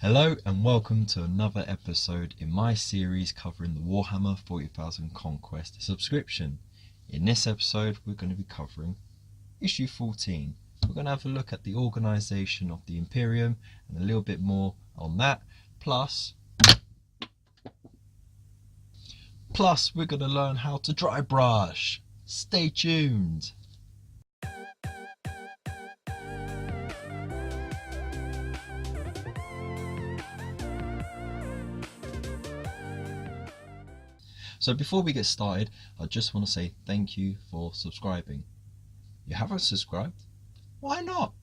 Hello and welcome to another episode in my series covering the Warhammer 40k Conquest subscription. In this episode we're going to be covering issue 14. We're going to have a look at the organisation of the Imperium and a little bit more on that. Plus we're going to learn how to dry brush. Stay tuned. So before we get started, I just want to say thank you for subscribing. You haven't subscribed? Why not?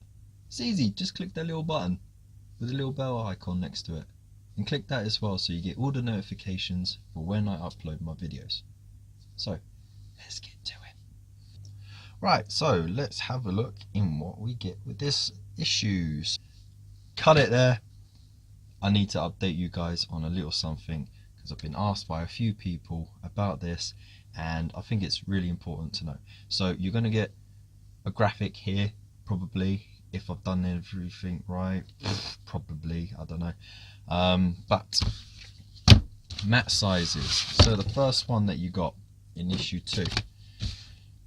It's easy, just click that little button with the little bell icon next to it. And click that as well so you get all the notifications for when I upload my videos. So, let's get to it. Right, so let's have a look in what we get with this issue. Cut it there. I need to update you guys on a little something. I've been asked by a few people about this and I think it's really important to know. So you're going to get a graphic here, probably, if I've done everything right, probably, I don't know. But mat sizes. So the first one that you got in issue 2,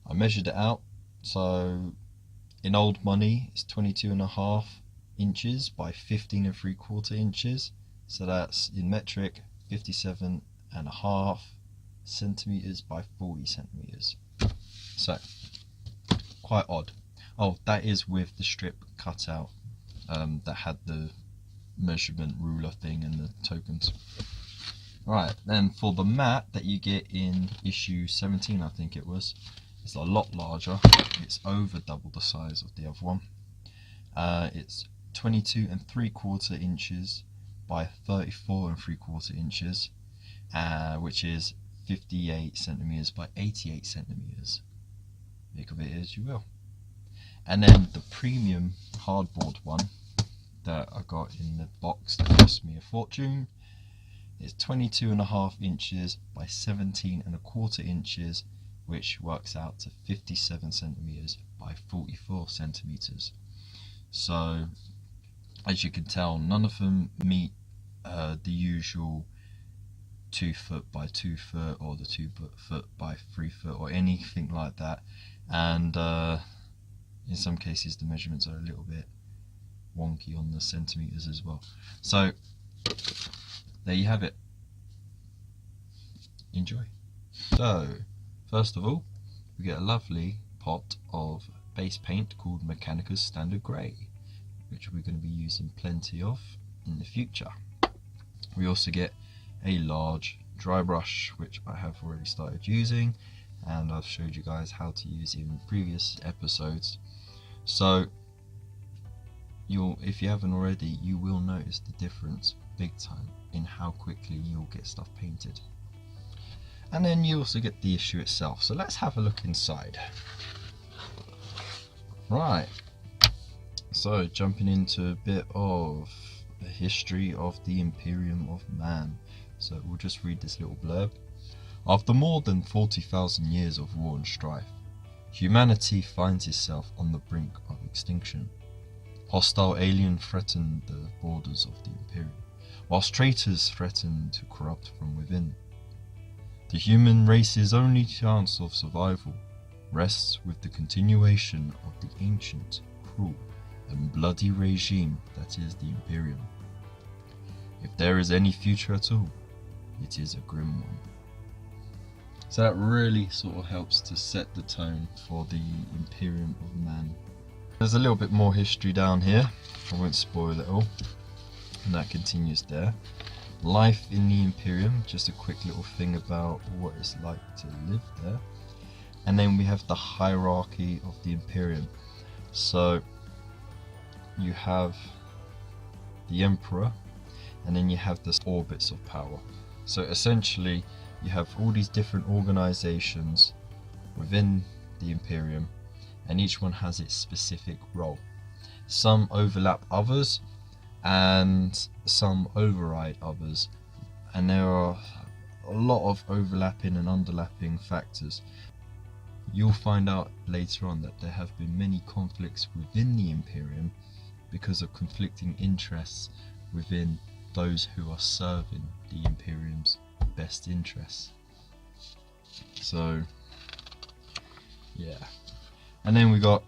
I measured it out. So in old money it's 22.5 inches by 15.75 inches. So that's in metric 57.5 centimeters by 40 centimeters. So quite odd. Oh, that is with the strip cut out that had the measurement ruler thing and the tokens. Right, then for the mat that you get in issue 17, I think it was, it's a lot larger. It's over double the size of the other one. It's 22.75 inches by 34.75 inches, which is 58 centimeters by 88 centimeters. Make of it as you will. And then the premium hardboard one that I got in the box that cost me a fortune is 22.5 inches by 17.25 inches, which works out to 57 centimeters by 44 centimeters. So as you can tell, none of them meet the usual 2 foot by 2 foot or the 2 foot by 3 foot or anything like that, and in some cases the measurements are a little bit wonky on the centimeters as well. So there you have it. Enjoy. So first of all, we get a lovely pot of base paint called Mechanicus Standard Grey, which we're going to be using plenty of in the future. We also get a large dry brush, which I have already started using and I've showed you guys how to use in previous episodes. So if you haven't already, you will notice the difference big time in how quickly you'll get stuff painted. And then you also get the issue itself. So let's have a look inside. Right. So jumping into a bit of the history of the Imperium of Man. So we'll just read this little blurb. After more than 40,000 years of war and strife, humanity finds itself on the brink of extinction. Hostile aliens threaten the borders of the Imperium, whilst traitors threaten to corrupt from within. The human race's only chance of survival rests with the continuation of the ancient, cruel and bloody regime that is the Imperium. If there is any future at all, it is a grim one. So that really sort of helps to set the tone for the Imperium of Man. There's a little bit more history down here, I won't spoil it all, and that continues there. Life in the Imperium, just a quick little thing about what it's like to live there. And then we have the hierarchy of the Imperium. So you have the Emperor, and then you have the orbits of power. So essentially you have all these different organizations within the Imperium, and each one has its specific role. Some overlap others and some override others, and there are a lot of overlapping and underlapping factors. You'll find out later on that there have been many conflicts within the Imperium because of conflicting interests within those who are serving the Imperium's best interests. So yeah, and then we got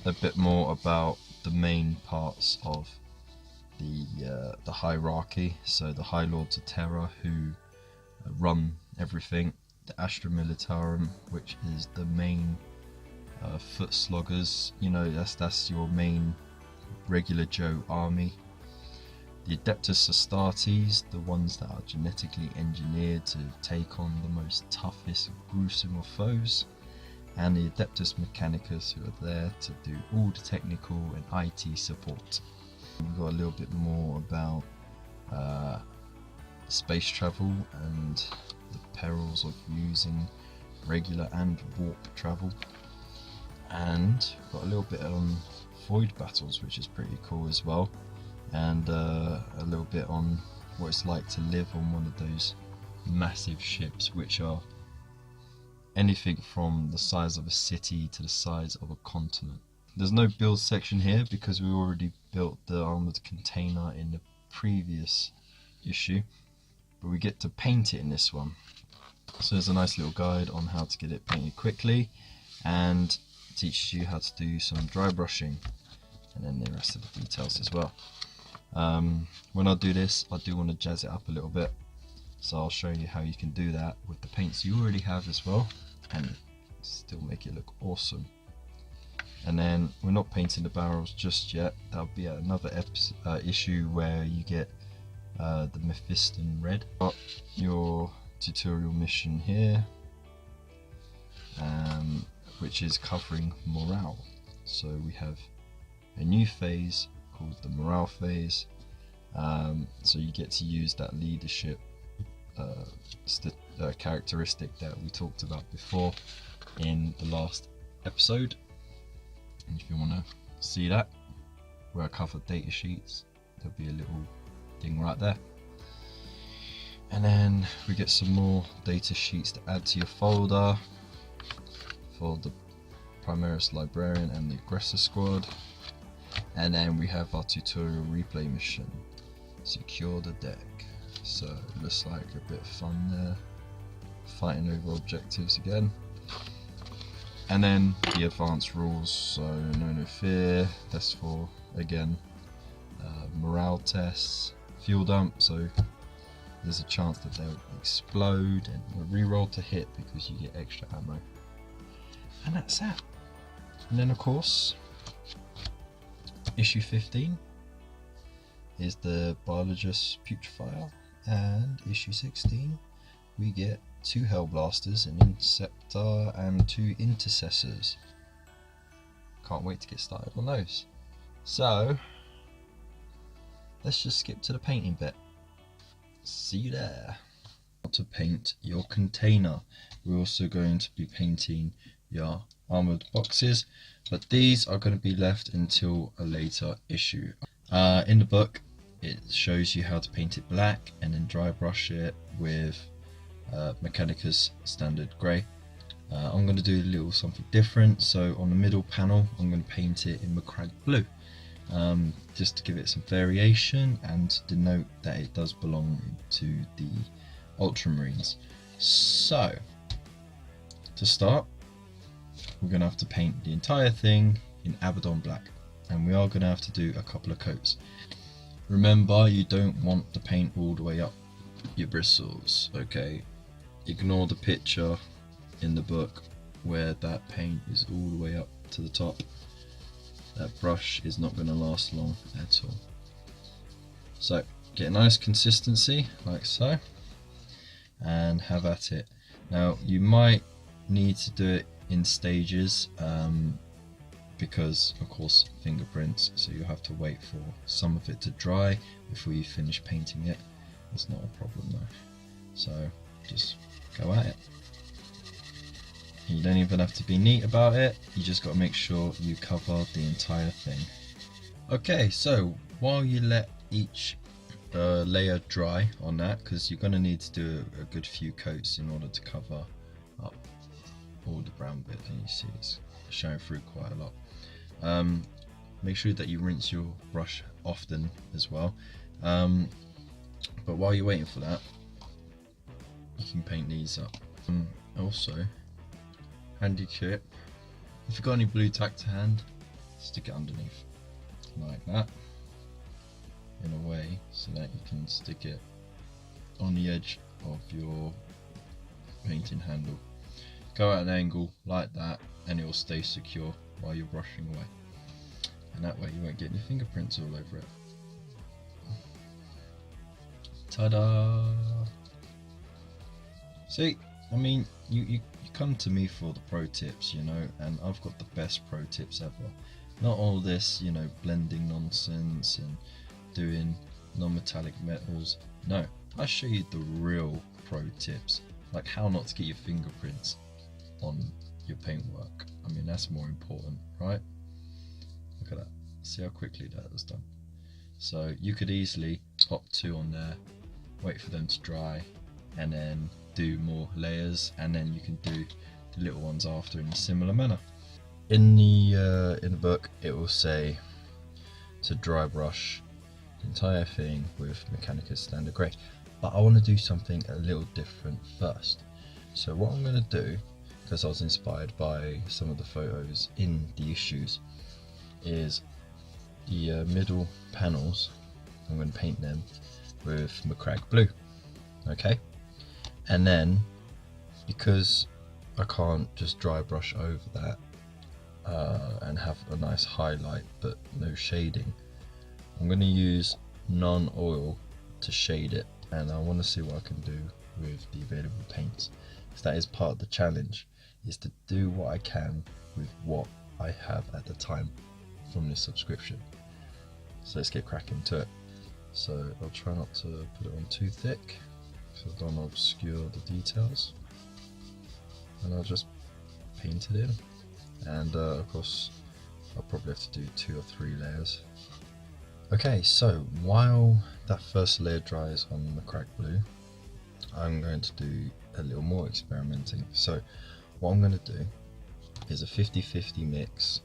a bit more about the main parts of the hierarchy. So the High Lords of Terror, who run everything, the Astra Militarum, which is the main foot sloggers, you know, that's your main regular Joe army. The Adeptus Astartes, the ones that are genetically engineered to take on the most toughest, gruesome of foes. And the Adeptus Mechanicus, who are there to do all the technical and IT support. We've got a little bit more about space travel and the perils of using regular and warp travel. And we've got a little bit on void battles, which is pretty cool as well. And a little bit on what it's like to live on one of those massive ships, which are anything from the size of a city to the size of a continent. There's no build section here because we already built the armored container in the previous issue, but we get to paint it in this one. So there's a nice little guide on how to get it painted quickly, and teaches you how to do some dry brushing, and then the rest of the details as well. When I do this, I do want to jazz it up a little bit, so I'll show you how you can do that with the paints you already have as well, and still make it look awesome. And then we're not painting the barrels just yet. That'll be another issue where you get the Mephiston red. Got your tutorial mission here, which is covering morale. So we have a new phase called the morale phase. So you get to use that leadership characteristic that we talked about before in the last episode. And if you want to see that, where I cover data sheets, there'll be a little thing right there. And then we get some more data sheets to add to your folder for the Primaris Librarian and the Aggressor Squad. And then we have our tutorial replay mission, secure the deck. So it looks like a bit of fun there, fighting over objectives again. And then the advanced rules, so no fear, that's for, again, morale tests, fuel dump, so there's a chance that they'll explode, and a reroll to hit because you get extra ammo. And that's that. And then of course, issue 15 is the Biologist Putrefier, and issue 16 we get 2 Hellblasters, an Interceptor and 2 Intercessors. Can't wait to get started on those. So let's just skip to the painting bit. See you there. To paint your container, we're also going to be painting your armoured boxes, but these are going to be left until a later issue. In the book it shows you how to paint it black and then dry brush it with Mechanicus standard grey. I'm going to do a little something different, so on the middle panel I'm going to paint it in Macragge blue, just to give it some variation and to denote that it does belong to the Ultramarines. So to start, we're going to have to paint the entire thing in Abaddon black, and we are going to have to do a couple of coats. Remember, you don't want the paint all the way up your bristles, okay? Ignore the picture in the book where that paint is all the way up to the top. That brush is not going to last long at all. So get a nice consistency like so, and have at it. Now you might need to do it in stages because of course fingerprints, so you'll have to wait for some of it to dry before you finish painting it. That's not a problem though, so just go at it. You don't even have to be neat about it, you just got to make sure you cover the entire thing. Okay, so while you let each layer dry on that, because you're going to need to do a good few coats in order to cover up all the brown bit, and you see it's showing through quite a lot. Make sure that you rinse your brush often as well, But while you're waiting for that, you can paint these up. Also, handy tip, if you've got any blue tack to hand, stick it underneath, like that, in a way so that you can stick it on the edge of your painting handle. Go at an angle like that and it will stay secure while you're brushing away, and that way you won't get any fingerprints all over it. Ta-da! See, I mean, you come to me for the pro tips, you know, and I've got the best pro tips ever. Not all this, you know, blending nonsense and doing non-metallic metals. No, I show you the real pro tips, like how not to get your fingerprints on your paintwork. I mean, that's more important, right? Look at that. See how quickly that was done. So you could easily pop 2 on there, wait for them to dry, and then do more layers, and then you can do the little ones after in a similar manner. In the book it will say to dry brush the entire thing with Mechanicus Standard Grey, but I want to do something a little different first. So what I'm going to do, because I was inspired by some of the photos in the issues, is the middle panels, I'm going to paint them with Macragge Blue. Okay, and then because I can't just dry brush over that and have a nice highlight but no shading, I'm going to use non-oil to shade it, and I want to see what I can do with the available paints, because that is part of the challenge, is to do what I can with what I have at the time from this subscription. So let's get cracking to it. So I'll try not to put it on too thick so I don't obscure the details, and I'll just paint it in, and of course I'll probably have to do 2 or 3 layers. Okay, so while that first layer dries on Macragge Blue, I'm going to do a little more experimenting. So what I'm going to do is a 50-50 mix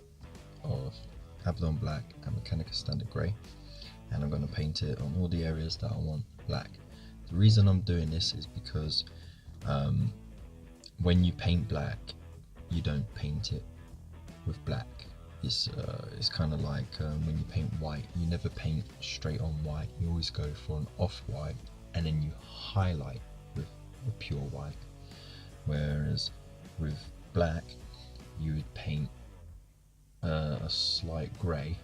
of Abaddon Black and Mechanicus Standard Grey, and I'm going to paint it on all the areas that I want black. The reason I'm doing this is because when you paint black, you don't paint it with black. It's kind of like when you paint white, you never paint straight on white, you always go for an off-white and then you highlight with a pure white. Whereas with black, you would paint a slight grey,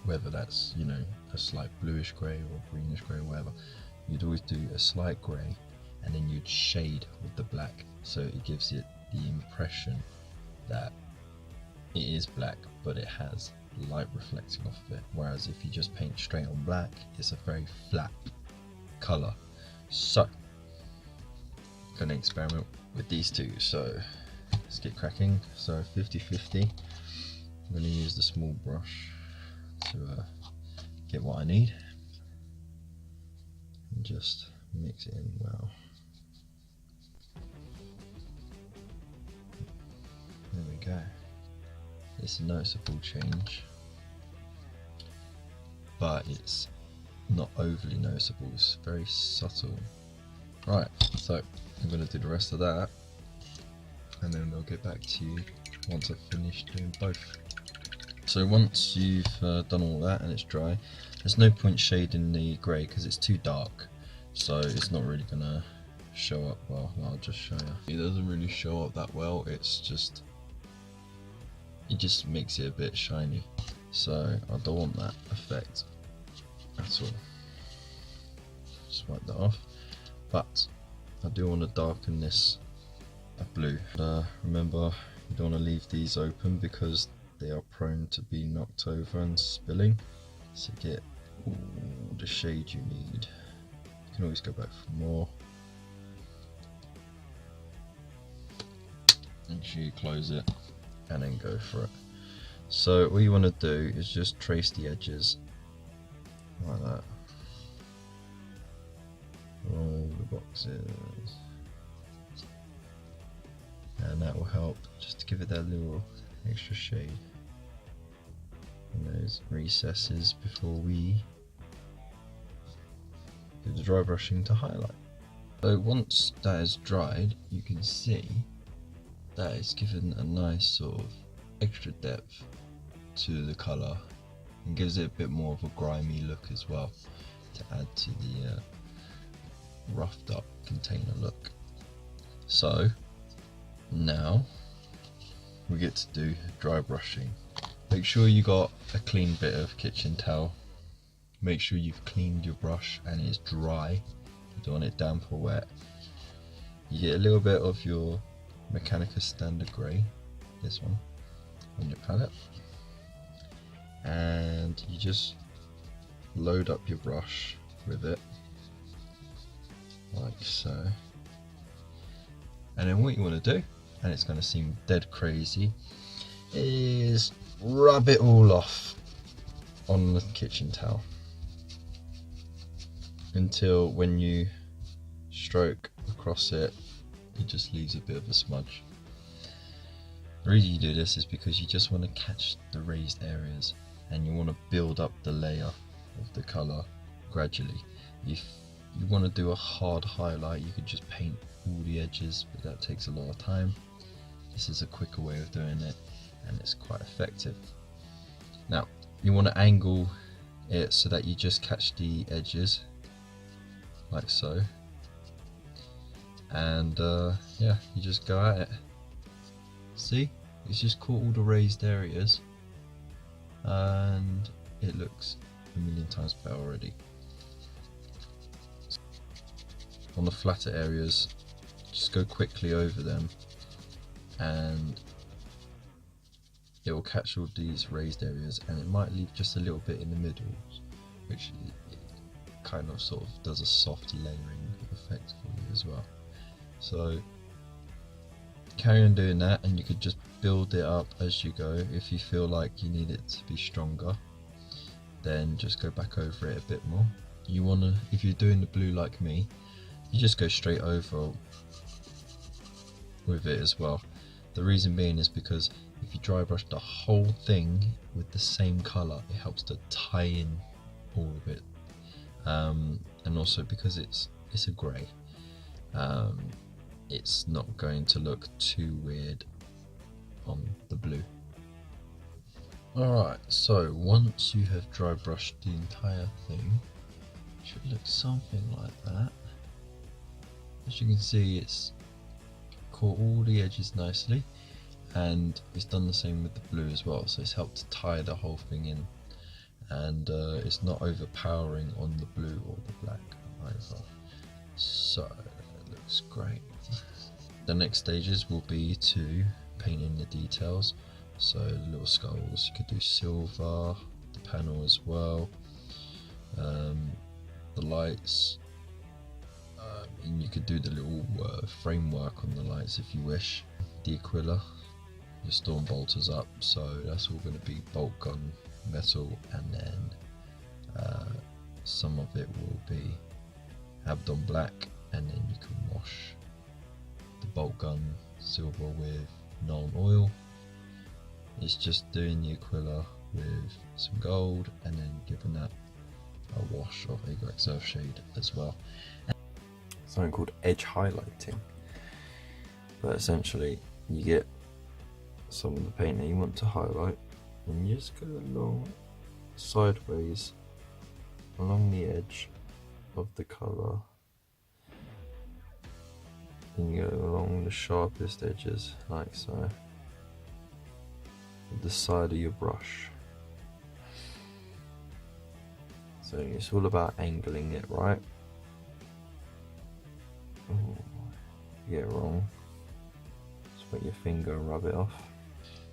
whether that's, you know, a slight bluish grey or greenish grey or whatever. You'd always do a slight grey and then you'd shade with the black, so it gives it the impression that it is black but it has light reflecting off of it. Whereas if you just paint straight on black, it's a very flat colour. So I'm going to experiment with these two, so let's get cracking. So 50-50, I'm going to use the small brush to get what I need and just mix it in well. There we go. It's a noticeable change, but it's not overly noticeable, it's very subtle. Right, so I'm going to do the rest of that and then I'll get back to you once I've finished doing both. So once you've done all that and it's dry, there's no point shading the grey because it's too dark, so it's not really going to show up well. I'll just show you. It doesn't really show up that well, it's just, it just makes it a bit shiny, so I don't want that effect at all. Just wipe that off, but I do want to darken this a blue. Remember, you don't want to leave these open because they are prone to be knocked over and spilling, so get all the shade you need. You can always go back for more. Make sure you close it and then go for it. So all you want to do is just trace the edges like that, all the boxes, and that will help just to give it that little extra shade in those recesses before we the dry brushing to highlight. So once that is dried, you can see that it's given a nice sort of extra depth to the colour and gives it a bit more of a grimy look as well, to add to the roughed up container look. So now we get to do dry brushing. Make sure you got a clean bit of kitchen towel. Make sure you've cleaned your brush and it's dry. You don't want it damp or wet. You get a little bit of your Mechanicus Standard Grey, this one, on your palette, and you just load up your brush with it like so. And then what you want to do, and it's going to seem dead crazy, is rub it all off on the kitchen towel until when you stroke across it, it just leaves a bit of a smudge. The reason you do this is because you just want to catch the raised areas and you want to build up the layer of the colour gradually. If you want to do a hard highlight, you could just paint all the edges, but that takes a lot of time. This is a quicker way of doing it and it's quite effective. Now you want to angle it so that you just catch the edges like so, and yeah, you just go at it. See, it's just caught all the raised areas and it looks a million times better already. On the flatter areas, just go quickly over them and it will catch all these raised areas, and it might leave just a little bit in the middle, which kind of sort of does a soft layering effect for you as well. So carry on doing that, and you could just build it up as you go. If you feel like you need it to be stronger, then just go back over it a bit more. You want to, if you're doing the blue like me, you just go straight over with it as well. The reason being is because if you dry brush the whole thing with the same colour, it helps to tie in all of it, and also because it's a grey, it's not going to look too weird on the blue. Alright, so once you have dry brushed the entire thing, it should look something like that. As you can see, it's caught all the edges nicely, and it's done the same with the blue as well, so it's helped to tie the whole thing in, and it's not overpowering on the blue or the black either, so it looks great. The next stages will be to paint in the details, so the little skulls, you could do silver, the panel as well, the lights, and you could do the little framework on the lights if you wish. The Aquila, your storm bolters up, so that's all going to be bolt gun metal, and then some of it will be Abdon black, and then you can wash the bolt gun silver with Nuln oil. It's just doing the Aquila with some gold and then giving that a wash of Agrax Earthshade as well. Something called edge highlighting, but essentially you get some of the paint that you want to highlight and you just go along sideways along the edge of the colour, and you go along the sharpest edges like so with the side of your brush. So it's all about angling it right. Ooh, you get it wrong, just put your finger and rub it off.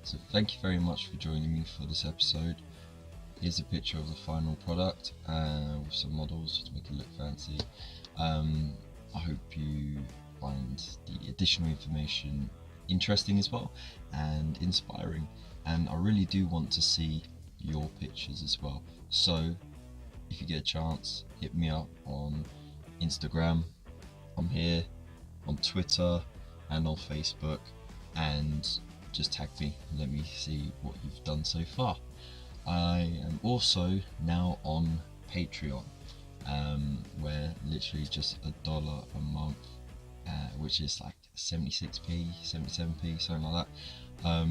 So thank you very much for joining me for this episode. Here's a picture of the final product with some models to make it look fancy. I hope you find the additional information interesting as well and inspiring, and I really do want to see your pictures as well. So if you get a chance, hit me up on Instagram. I'm here on Twitter and on Facebook, and just tag me and let me see what you've done so far. I am also now on Patreon, where literally just $1 a month, which is like 76p, 77p, something like that.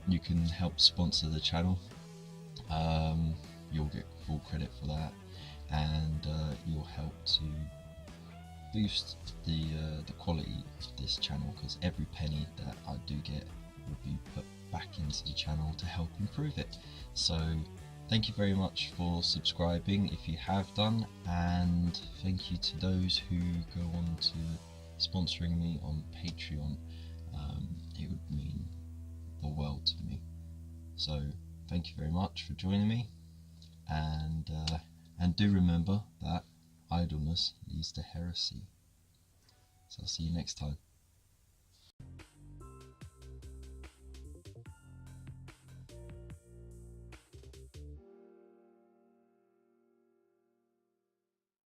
You can help sponsor the channel. You'll get full credit for that, and you'll help to boost the quality of this channel, because every penny that I do get will be put back into the channel to help improve it. So thank you very much for subscribing if you have done, and thank you to those who go on to sponsoring me on Patreon. It would mean the world to me. So thank you very much for joining me, and do remember that idleness leads to heresy. So I'll see you next time.